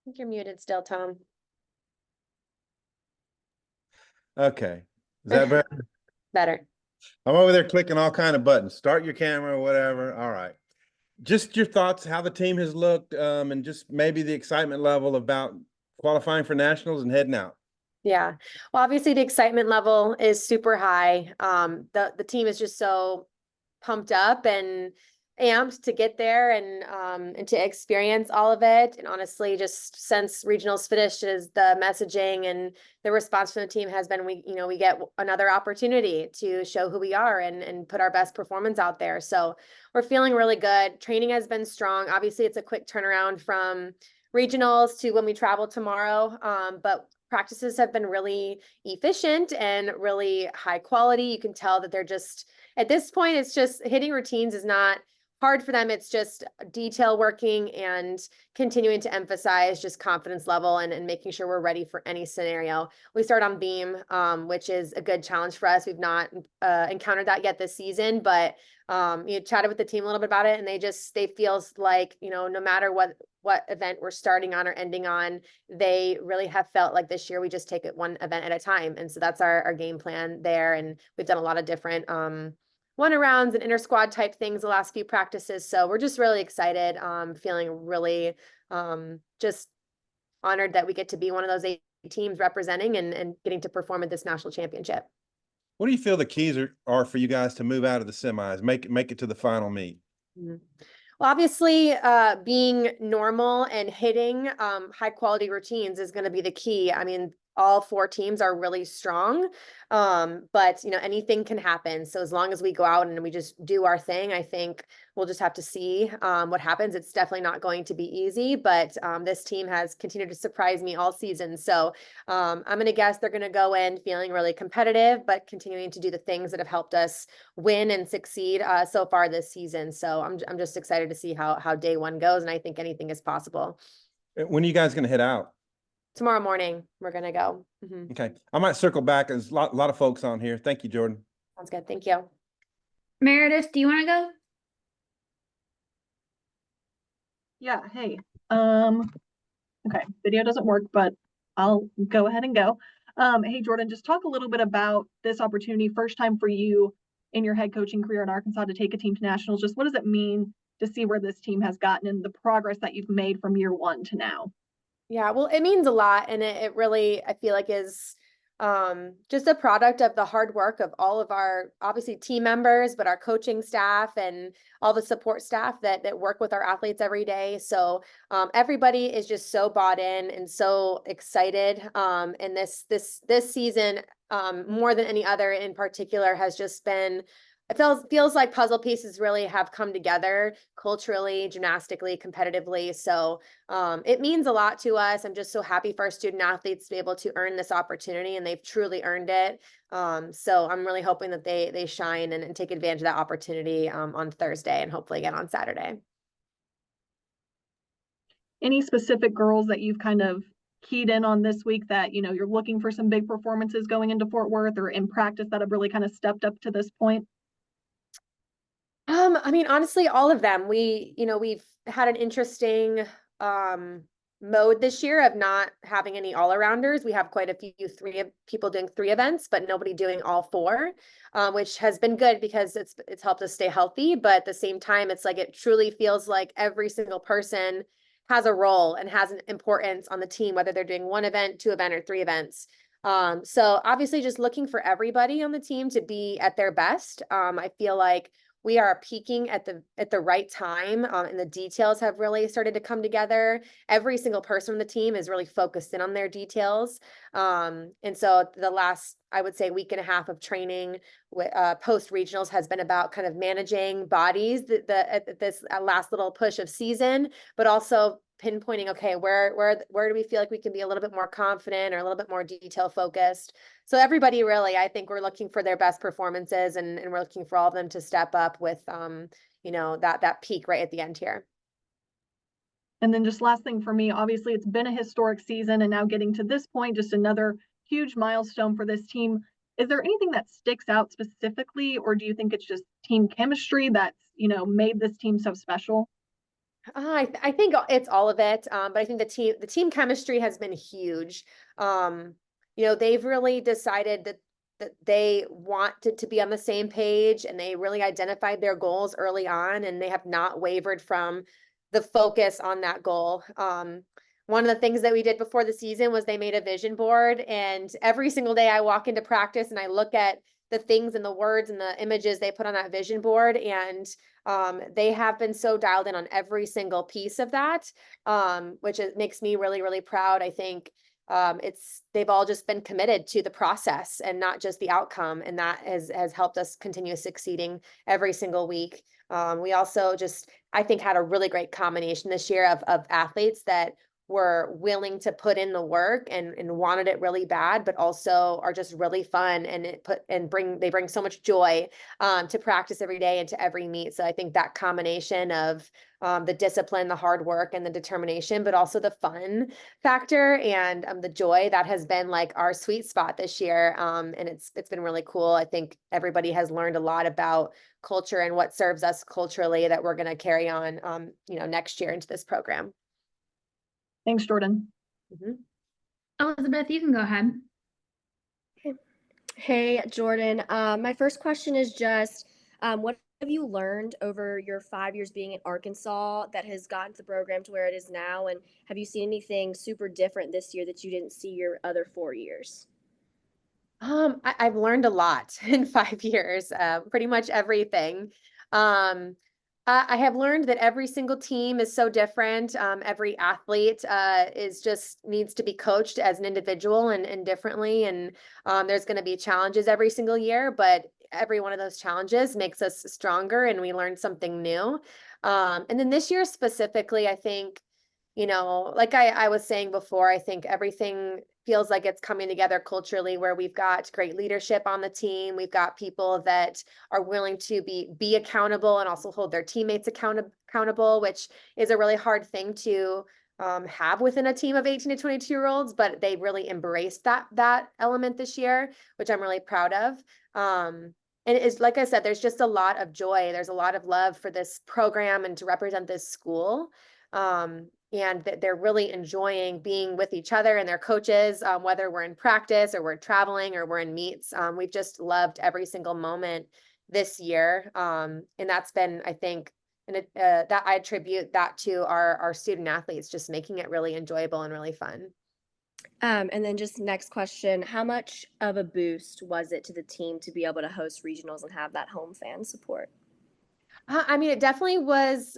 think you're muted still, Tom. Okay. Is that better? Better. I'm over there clicking all kind of buttons. Start your camera, whatever. All right. Just your thoughts, how the team has looked, and just maybe the excitement level about qualifying for nationals and heading out. Yeah. Well, obviously the excitement level is super high. The team is just so pumped up and amped to get there and to experience all of it. And honestly, just since regionals finishes, the messaging and the response from the team has been we get another opportunity to show who we are and put our best performance out there. So we're feeling really good. Training has been strong. Obviously, it's a quick turnaround from regionals to when we travel tomorrow. But practices have been really efficient and really high quality. You can tell that they're just at this point, it's just hitting routines is not hard for them. It's just detail working and continuing to emphasize just confidence level and making sure we're ready for any scenario. We start on beam, which is a good challenge for us. We've not encountered that yet this season, but you chatted with the team a little bit about it, and they feels like no matter what event we're starting on or ending on, they really have felt like this year we just take it one event at a time, and so that's our game plan there. And we've done a lot of different one-arounds and inter squad type things the last few practices. So we're just really excited, feeling really just honored that we get to be one of those 8 teams representing and getting to perform at this national championship. What do you feel the keys are for you guys to move out of the semis, make it to the final meet? Mhm. Well, obviously, being normal and hitting high quality routines is going to be the key. I mean, all 4 teams are really strong, but anything can happen. So as long as we go out and we just do our thing, I think we'll just have to see what happens. It's definitely not going to be easy, but this team has continued to surprise me all season. So I'm going to guess they're going to go in feeling really competitive, but continuing to do the things that have helped us win and succeed so far this season. So I'm just excited to see how day one goes, and I think anything is possible. When are you guys going to head out? Tomorrow morning we're gonna go. Okay, I might circle back. There's a lot of folks on here. Thank you, Jordyn. Sounds good. Thank you. Meredith, do you want to go? Yeah, hey. Okay, video doesn't work, but I'll go ahead and go. Hey Jordyn, just talk a little bit about this opportunity, first time for you in your head coaching career in Arkansas to take a team to nationals. Just what does it mean to see where this team has gotten and the progress that you've made from year one to now? Yeah, well, it means a lot, and it really, I feel like, is just a product of the hard work of all of our obviously team members, but our coaching staff and all the support staff that work with our athletes every day. So everybody is just so bought in and so excited. And this season, more than any other in particular, has just been. It feels like puzzle pieces really have come together culturally, gymnastically, competitively. So it means a lot to us. I'm just so happy for our student athletes to be able to earn this opportunity, and they've truly earned it. So I'm really hoping that they shine and take advantage of that opportunity on Thursday and hopefully again on Saturday. Any specific girls that you've kind of keyed in on this week that you're looking for some big performances going into Fort Worth or in practice that have really kind of stepped up to this point? I mean, honestly, all of them. We've had an interesting mode this year of not having any all-arounders. We have quite a few people doing 3 events, but nobody doing all 4, which has been good because it's helped us stay healthy. But at the same time, it's like it truly feels like every single person has a role and has an importance on the team, whether they're doing 1 event, 2 event, or 3 events. So obviously just looking for everybody on the team to be at their best. I feel like we are peaking at the right time, and the details have really started to come together. Every single person on the team is really focused in on their details. And so the last, I would say, week and a half of training post regionals has been about kind of managing bodies at this last little push of season, but also pinpointing, okay, where do we feel like we can be a little bit more confident or a little bit more detail focused. So everybody really, I think we're looking for their best performances, and we're looking for all of them to step up with that peak right at the end here. And then just last thing for me, obviously it's been a historic season, and now getting to this point, just another huge milestone for this team. Is there anything that sticks out specifically, or do you think it's just team chemistry that's made this team so special? I think it's all of it, but I think the team chemistry has been huge. They've really decided that they wanted to be on the same page, and they really identified their goals early on, and they have not wavered from the focus on that goal. One of the things that we did before the season was they made a vision board, and every single day I walk into practice and I look at the things and the words and the images they put on that vision board, and they have been so dialed in on every single piece of that, which makes me really, really proud. I think they've all just been committed to the process and not just the outcome, and that has helped us continue succeeding every single week. We also just, I think, had a really great combination this year of athletes that were willing to put in the work and wanted it really bad, but also are just really fun, and they bring so much joy to practice every day and to every meet. So I think that combination of the discipline, the hard work, and the determination, but also the fun factor and the joy, that has been like our sweet spot this year. And it's been really cool. I think everybody has learned a lot about culture and what serves us culturally that we're going to carry on, next year into this program. Thanks, Jordyn. Mhm. Elizabeth, you can go ahead. Hey, Jordyn. My first question is just, what have you learned over your 5 years being in Arkansas that has gotten the program to where it is now? And have you seen anything super different this year that you didn't see your other 4 years? I've learned a lot in 5 years, pretty much everything. I have learned that every single team is so different. Every athlete needs to be coached as an individual and differently. And there's going to be challenges every single year, but every one of those challenges makes us stronger, and we learn something new. And then this year specifically, I think, like I was saying before, I think everything feels like it's coming together culturally, where we've got great leadership on the team. We've got people that are willing to be accountable and also hold their teammates accountable, which is a really hard thing to have within a team of 18 to 22-year-olds, but they really embraced that element this year, which I'm really proud of. And it's like I said, there's just a lot of joy. There's a lot of love for this program and to represent this school. And that they're really enjoying being with each other and their coaches, whether we're in practice or we're traveling or we're in meets. We've just loved every single moment this year. And that's been, I think, that I attribute that to our student athletes just making it really enjoyable and really fun. And then just next question, how much of a boost was it to the team to be able to host regionals and have that home fan support? I mean, it definitely was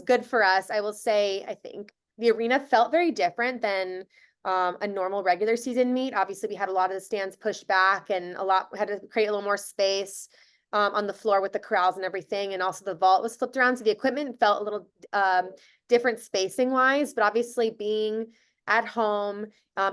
good for us. I will say, I think the arena felt very different than a normal regular season meet. Obviously, we had a lot of the stands pushed back, and we had to create a little more space on the floor with the corrals and everything. And also the vault was flipped around, so the equipment felt a little different spacing wise. But obviously, being at home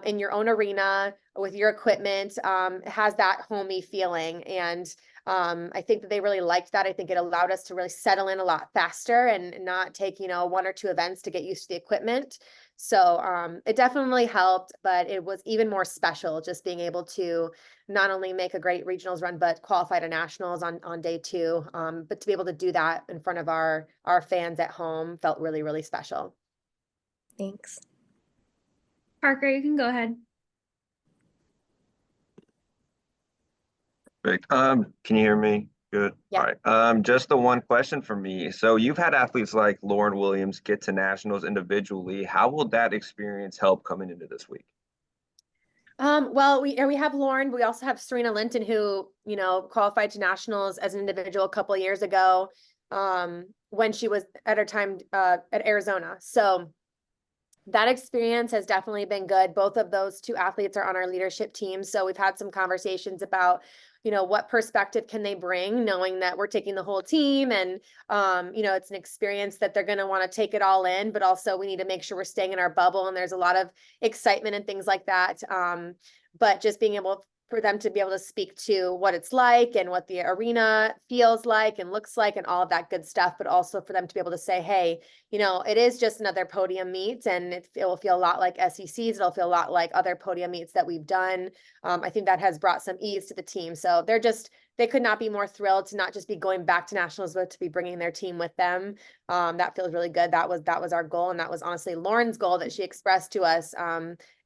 in your own arena with your equipment has that homey feeling. And I think that they really liked that. I think it allowed us to really settle in a lot faster and not take, 1 or 2 events to get used to the equipment. So it definitely helped, but it was even more special just being able to not only make a great regionals run, but qualify to nationals on day 2. But to be able to do that in front of our fans at home felt really, really special. Thanks. Parker, you can go ahead. Perfect. Can you hear me? Good. Yeah. All right. Just the one question for me. So you've had athletes like Lauren Williams get to nationals individually. How will that experience help coming into this week? Well, we have Lauren, but we also have Serena Linton, who, qualified to nationals as an individual a couple of years ago, when she was at her time at Arizona. So that experience has definitely been good. Both of those 2 athletes are on our leadership team. So we've had some conversations about, what perspective can they bring, knowing that we're taking the whole team, and, it's an experience that they're going to want to take it all in, but also we need to make sure we're staying in our bubble, and there's a lot of excitement and things like that. But just being able for them to be able to speak to what it's like and what the arena feels like and looks like and all of that good stuff, but also for them to be able to say, hey, it is just another podium meet, and it will feel a lot like SECs. It'll feel a lot like other podium meets that we've done. I think that has brought some ease to the team. So they're just they could not be more thrilled to not just be going back to nationals, but to be bringing their team with them. That feels really good. That was our goal. And that was honestly Lauren's goal that she expressed to us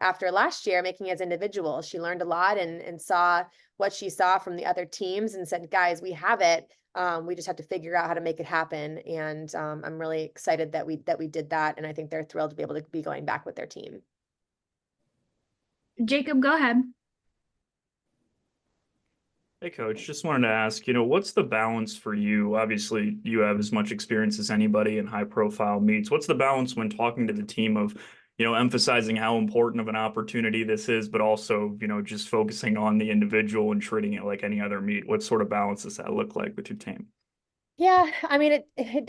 after last year, making as individuals. She learned a lot and saw what she saw from the other teams and said, guys, we have it. We just have to figure out how to make it happen. And I'm really excited that we did that. And I think they're thrilled to be able to be going back with their team. Jacob, go ahead. Hey, Coach, just wanted to ask, what's the balance for you? Obviously, you have as much experience as anybody in high-profile meets. What's the balance when talking to the team of, emphasizing how important of an opportunity this is, but also, just focusing on the individual and treating it like any other meet? What sort of balance does that look like with your team? Yeah, I mean, it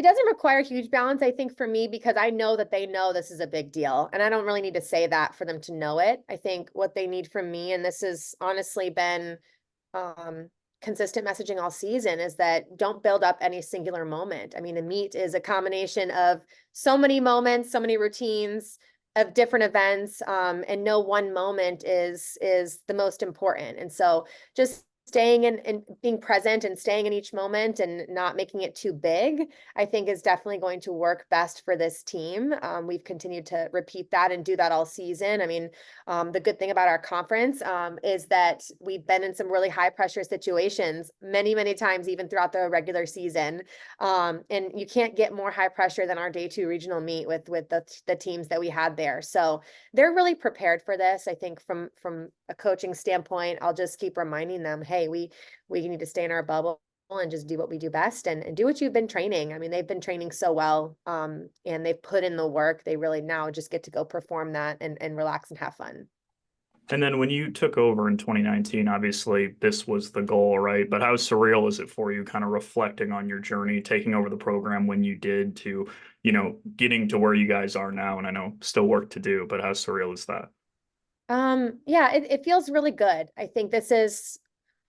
doesn't require huge balance, I think, for me, because I know that they know this is a big deal. And I don't really need to say that for them to know it. I think what they need from me, and this has honestly been consistent messaging all season, is that don't build up any singular moment. I mean, a meet is a combination of so many moments, so many routines of different events, and no one moment is the most important. And so just staying in and being present and staying in each moment and not making it too big, I think is definitely going to work best for this team. We've continued to repeat that and do that all season. I mean, the good thing about our conference is that we've been in some really high pressure situations many, many times, even throughout the regular season. And you can't get more high pressure than our day 2 regional meet with the teams that we had there. So they're really prepared for this. I think from a coaching standpoint, I'll just keep reminding them, hey, we need to stay in our bubble and just do what we do best and do what you've been training. I mean, they've been training so well, and they've put in the work. They really now just get to go perform that and relax and have fun. And then when you took over in 2019, obviously this was the goal, right? But how surreal is it for you, kind of reflecting on your journey, taking over the program when you did, to, getting to where you guys are now? And I know still work to do, but how surreal is that? Yeah, it feels really good. I think this is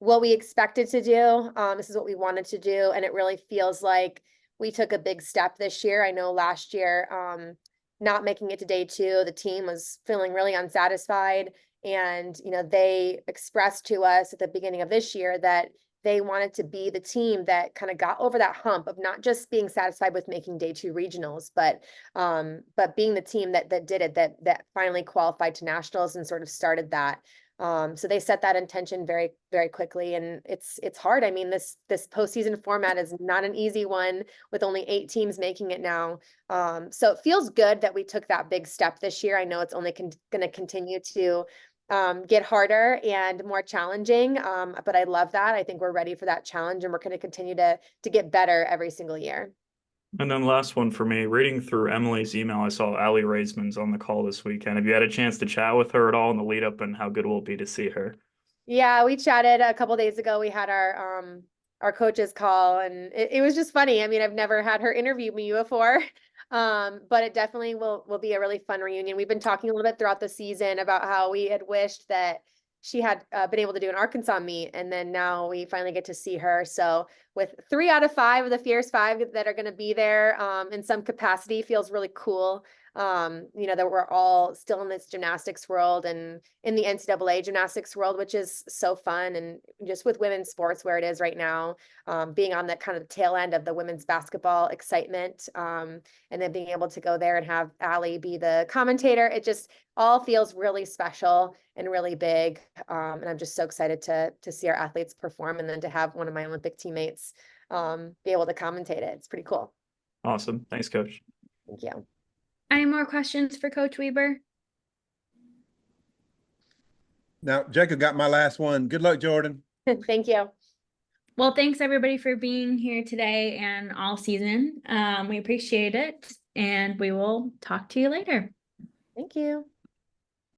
what we expected to do. This is what we wanted to do. And it really feels like we took a big step this year. I know last year, not making it to day 2, the team was feeling really unsatisfied. And, they expressed to us at the beginning of this year that they wanted to be the team that kind of got over that hump of not just being satisfied with making day 2 regionals, but being the team that did it, that finally qualified to nationals and sort of started that. So they set that intention very, very quickly, and it's hard. I mean, this postseason format is not an easy one with only 8 teams making it now. So it feels good that we took that big step this year. I know it's only going to continue to get harder and more challenging, but I love that. I think we're ready for that challenge, and we're going to continue to get better every single year. And then last one for me, reading through Emily's email, I saw Raisman's on the call this weekend. Have you had a chance to chat with her at all in the lead up, and how good will it be to see her? Yeah, we chatted a couple days ago. We had our coaches call, and it was just funny. I mean, I've never had her interview me before. But it definitely will be a really fun reunion. We've been talking a little bit throughout the season about how we had wished that she had been able to do an Arkansas meet, and then now we finally get to see her. So with 3 out of 5 of the Fierce 5 that are going to be there in some capacity, feels really cool. That we're all still in this gymnastics world and in the NCAA gymnastics world, which is so fun. And just with women's sports where it is right now, being on that kind of tail end of the women's basketball excitement, and then being able to go there and have Allie be the commentator, it just all feels really special and really big. And I'm just so excited to see our athletes perform, and then to have one of my Olympic teammates be able to commentate it. It's pretty cool. Awesome. Thanks, Coach. Thank you. Any more questions for Coach Wieber? Now, Jacob got my last one. Good luck, Jordyn. Thank you. Well, thanks everybody for being here today and all season. We appreciate it, and we will talk to you later. Thank you.